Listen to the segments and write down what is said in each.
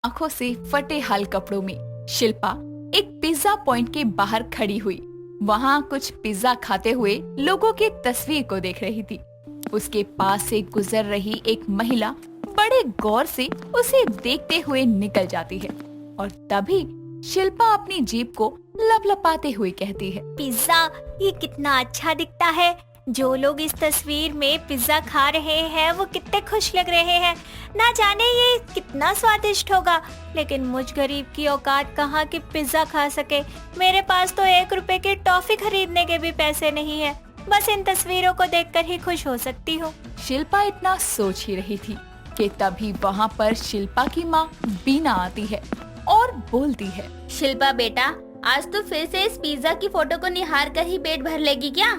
आंखों से फटे हाल कपड़ों में शिल्पा एक पिज्जा पॉइंट के बाहर खड़ी हुई। वहाँ कुछ पिज्जा खाते हुए लोगों की तस्वीर को देख रही थी। उसके पास से गुजर रही एक महिला बड़े गौर से उसे देखते हुए निकल जाती है और तभी शिल्पा अपनी जीभ को लपलपाते हुए कहती है, पिज्जा ये कितना अच्छा दिखता है। जो लोग इस तस्वीर में पिज्जा खा रहे हैं वो कितने खुश लग रहे हैं। ना जाने ये कितना स्वादिष्ट होगा, लेकिन मुझ गरीब की औकात कहाँ कि पिज्जा खा सके। मेरे पास तो 1 रुपए की टॉफी खरीदने के भी पैसे नहीं है। बस इन तस्वीरों को देखकर ही खुश हो सकती हूँ। शिल्पा इतना सोच ही रही थी कि तभी वहाँ पर शिल्पा की माँ बीना आती है और बोलती है, शिल्पा बेटा, आज तो फिर से इस पिज्जा की फोटो को निहार कर ही पेट भर लेगी क्या?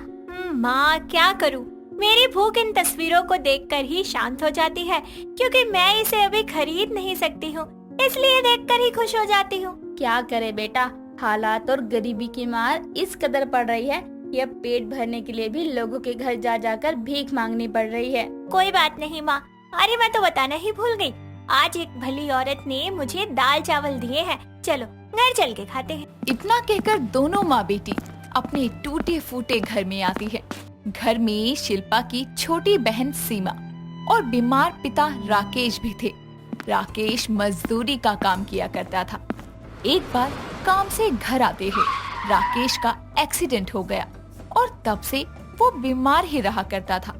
माँ क्या करूँ, मेरी भूख इन तस्वीरों को देखकर ही शांत हो जाती है, क्योंकि मैं इसे अभी खरीद नहीं सकती हूँ, इसलिए देखकर ही खुश हो जाती हूँ। क्या करे बेटा, हालात और गरीबी की मार इस कदर पड़ रही है, यह पेट भरने के लिए भी लोगों के घर जा जाकर भीख मांगनी पड़ रही है। कोई बात नहीं माँ, अरे मैं तो बताना ही भूल गई, आज एक भली औरत ने मुझे दाल चावल दिए हैं, चलो घर चल के खाते हैं। इतना कहकर दोनों माँ बेटी अपने टूटे फूटे घर में आती है। घर में शिल्पा की छोटी बहन सीमा और बीमार पिता राकेश भी थे। राकेश मजदूरी का काम किया करता था। एक बार काम से घर आते हुए राकेश का एक्सीडेंट हो गया और तब से वो बीमार ही रहा करता था।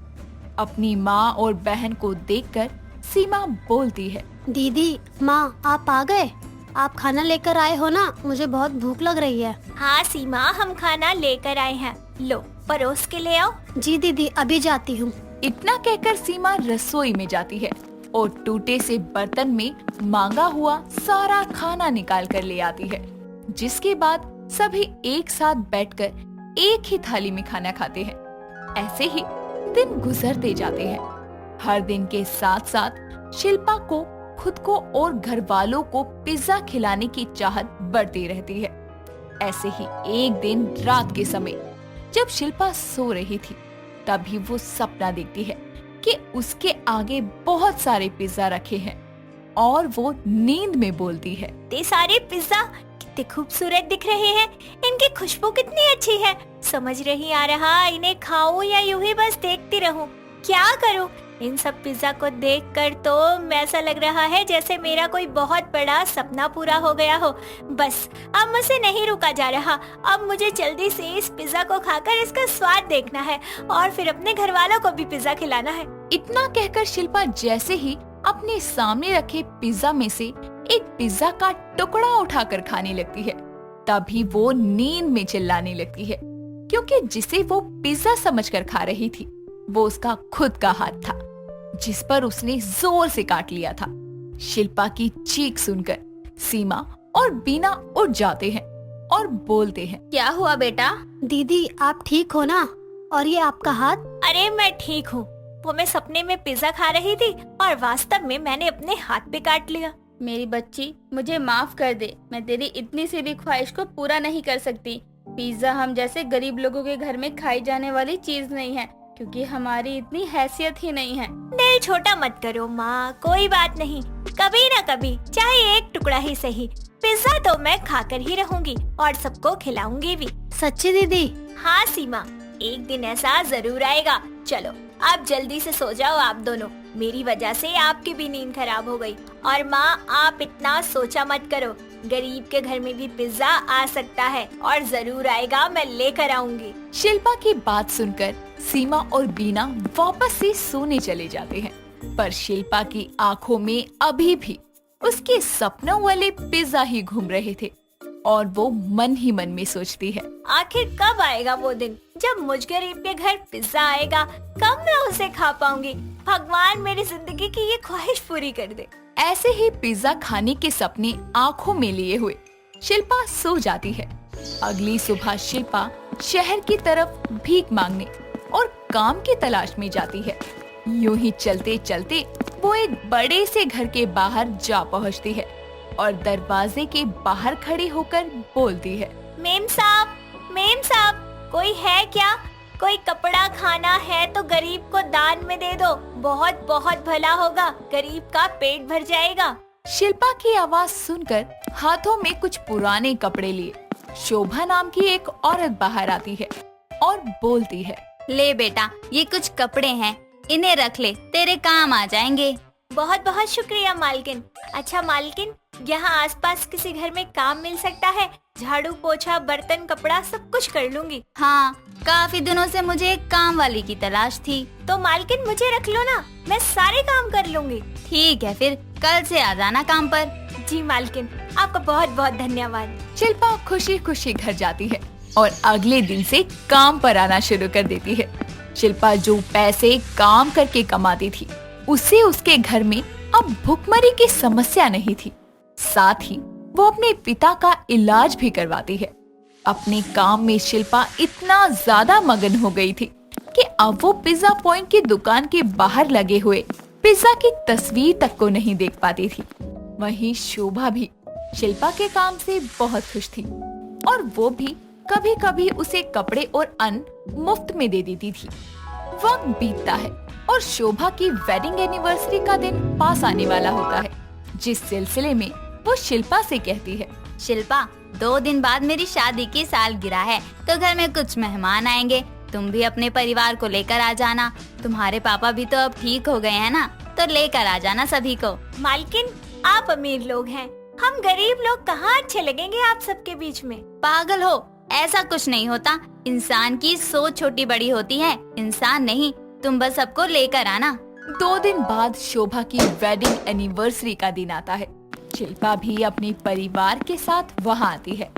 अपनी माँ और बहन को देखकर सीमा बोलती है, दीदी, माँ आप आ गए? आप खाना लेकर आए हो ना? मुझे बहुत भूख लग रही है। हाँ सीमा, हम खाना लेकर आए हैं, लो परोस के ले आओ। जी दीदी, अभी जाती हूँ। इतना कहकर सीमा रसोई में जाती है और टूटे से बर्तन में मांगा हुआ सारा खाना निकाल कर ले आती है, जिसके बाद सभी एक साथ बैठकर एक ही थाली में खाना खाते हैं। ऐसे ही दिन गुजरते जाते हैं। हर दिन के साथ साथ शिल्पा को खुद को और घर वालों को पिज्जा खिलाने की चाहत बढ़ती रहती है। ऐसे ही एक दिन रात के समय जब शिल्पा सो रही थी, तभी वो सपना देखती है कि उसके आगे बहुत सारे पिज्जा रखे हैं और वो नींद में बोलती है, ये सारे पिज्जा कितने खूबसूरत दिख रहे हैं, इनकी खुशबू कितनी अच्छी है। समझ नहीं आ रहा इन्हें खाऊं या यूं ही बस देखती रहूं, क्या करूं। इन सब पिज्जा को देखकर तो ऐसा लग रहा है जैसे मेरा कोई बहुत बड़ा सपना पूरा हो गया हो। बस अब मुझसे नहीं रुका जा रहा, अब मुझे जल्दी से इस पिज्जा को खाकर इसका स्वाद देखना है और फिर अपने घर वालों को भी पिज्जा खिलाना है। इतना कहकर शिल्पा जैसे ही अपने सामने रखे पिज्जा में से एक पिज्जा का टुकड़ा उठाकर खाने लगती है, तभी वो नींद में चिल्लाने लगती है, क्योंकि जिसे वो पिज्जा समझकर खा रही थी वो उसका खुद का हाथ था, जिस पर उसने जोर से काट लिया था। शिल्पा की चीख सुनकर सीमा और बीना उठ जाते हैं और बोलते हैं, क्या हुआ बेटा? दीदी आप ठीक हो ना? और ये आपका हाथ? अरे मैं ठीक हूँ, वो मैं सपने में पिज्जा खा रही थी और वास्तव में मैंने अपने हाथ पे काट लिया। मेरी बच्ची, मुझे माफ कर दे, मैं तेरी इतनी सी भी ख्वाहिश को पूरा नहीं कर सकती। पिज्जा हम जैसे गरीब लोगों के घर में खाई जाने वाली चीज नहीं है, क्योंकि हमारी इतनी हैसियत ही नहीं है। दिल छोटा मत करो माँ, कोई बात नहीं, कभी ना कभी चाहे एक टुकड़ा ही सही, पिज्जा तो मैं खाकर ही रहूंगी और सबको खिलाऊंगी भी। सच्ची दीदी? हाँ सीमा, एक दिन ऐसा जरूर आएगा। चलो आप जल्दी से सो जाओ आप दोनों, मेरी वजह से आपकी भी नींद खराब हो गई। और माँ आप इतना सोचा मत करो, गरीब के घर में भी पिज्जा आ सकता है और जरूर आएगा, मैं लेकर आऊंगी। शिल्पा की बात सुनकर सीमा और बीना वापस से सोने चले जाते हैं, पर शिल्पा की आंखों में अभी भी उसके सपनों वाले पिज्जा ही घूम रहे थे और वो मन ही मन में सोचती है, आखिर कब आएगा वो दिन जब मुझ गरीब के घर पिज्जा आएगा, कब मैं उसे खा पाऊंगी। भगवान मेरी जिंदगी की ये ख्वाहिश पूरी कर दे। ऐसे ही पिज्जा खाने के सपने आंखों में लिए हुए शिल्पा सो जाती है। अगली सुबह शिल्पा शहर की तरफ भीख मांगने और काम की तलाश में जाती है। यूं ही चलते चलते वो एक बड़े से घर के बाहर जा पहुंचती है और दरवाजे के बाहर खड़ी होकर बोलती है, मेम साहब, कोई है क्या? कोई कपड़ा खाना है तो गरीब को दान में दे दो, बहुत बहुत भला होगा, गरीब का पेट भर जाएगा। शिल्पा की आवाज सुनकर हाथों में कुछ पुराने कपड़े लिए शोभा नाम की एक औरत बाहर आती है और बोलती है, ले बेटा, ये कुछ कपड़े हैं, इन्हें रख ले, तेरे काम आ जाएंगे। बहुत बहुत शुक्रिया मालकिन। अच्छा मालकिन, यहाँ आसपास किसी घर में काम मिल सकता है? झाड़ू पोछा बर्तन कपड़ा सब कुछ कर लूंगी। हाँ, काफी दिनों से मुझे एक काम वाली की तलाश थी। तो मालकिन मुझे रख लो ना, मैं सारे काम कर लूंगी। ठीक है, फिर कल से आ जाना काम पर। जी मालकिन, आपका बहुत बहुत धन्यवाद। शिल्पा खुशी खुशी घर जाती है और अगले दिन से काम पर आना शुरू कर देती है। शिल्पा जो पैसे काम करके कमाती थी, उससे उसके घर में अब भुखमरी की समस्या नहीं थी। साथ ही वो अपने पिता का इलाज भी करवाती है। अपने काम में शिल्पा इतना ज्यादा मगन हो गई थी कि अब वो पिज्जा पॉइंट की दुकान के बाहर लगे हुए पिज्जा की तस्वीर तक को नहीं देख पाती थी। वहीं शोभा भी शिल्पा के काम से बहुत खुश थी और वो भी कभी कभी उसे कपड़े और अन्न मुफ्त में दे देती थी। वक्त बीतता है और शोभा की वेडिंग एनिवर्सरी का दिन पास आने वाला होता है, जिस सिलसिले में वो शिल्पा से कहती है, शिल्पा, 2 दिन बाद मेरी शादी की सालगिरह है, तो घर में कुछ मेहमान आएंगे। तुम भी अपने परिवार को लेकर आ जाना। तुम्हारे पापा भी तो अब ठीक हो गए हैं ना, तो लेकर आ जाना सभी को। मालकिन, आप अमीर लोग हैं, हम गरीब लोग कहाँ अच्छे लगेंगे आप सबके बीच में? पागल हो, ऐसा कुछ नहीं होता। इंसान की सोच छोटी बड़ी होती है, इंसान नहीं। तुम बस सबको लेकर आना। 2 दिन बाद शोभा की वेडिंग एनिवर्सरी का दिन आता है। शिल्पा भी अपने परिवार के साथ वहाँ आती है।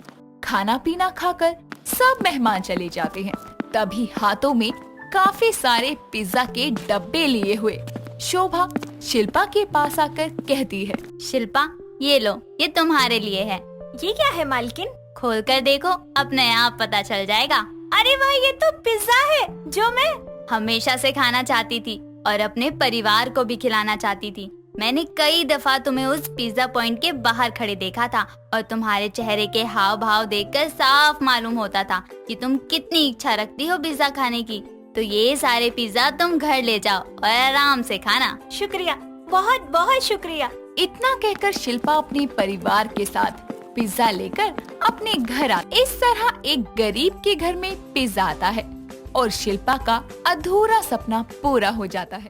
खाना पीना खाकर सब मेहमान चले जाते हैं। तभी हाथों में काफी सारे पिज्जा के डब्बे लिए हुए शोभा शिल्पा के पास आकर कहती है, शिल्पा, ये लो, ये तुम्हारे लिए है। ये क्या है मालकिन? खोल कर देखो, अपने आप पता चल जाएगा। अरे वाह, ये तो पिज्जा है जो मैं हमेशा से खाना चाहती थी और अपने परिवार को भी खिलाना चाहती थी। मैंने कई दफा तुम्हें उस पिज्जा पॉइंट के बाहर खड़े देखा था और तुम्हारे चेहरे के हाव भाव देखकर साफ मालूम होता था कि तुम कितनी इच्छा रखती हो पिज्जा खाने की। तो ये सारे पिज्जा तुम घर ले जाओ और आराम से खाना। शुक्रिया, बहुत बहुत शुक्रिया। इतना कहकर शिल्पा अपने परिवार के साथ पिज्जा लेकर अपने घर आती। इस तरह एक गरीब के घर में पिज्जा आता है और शिल्पा का अधूरा सपना पूरा हो जाता है।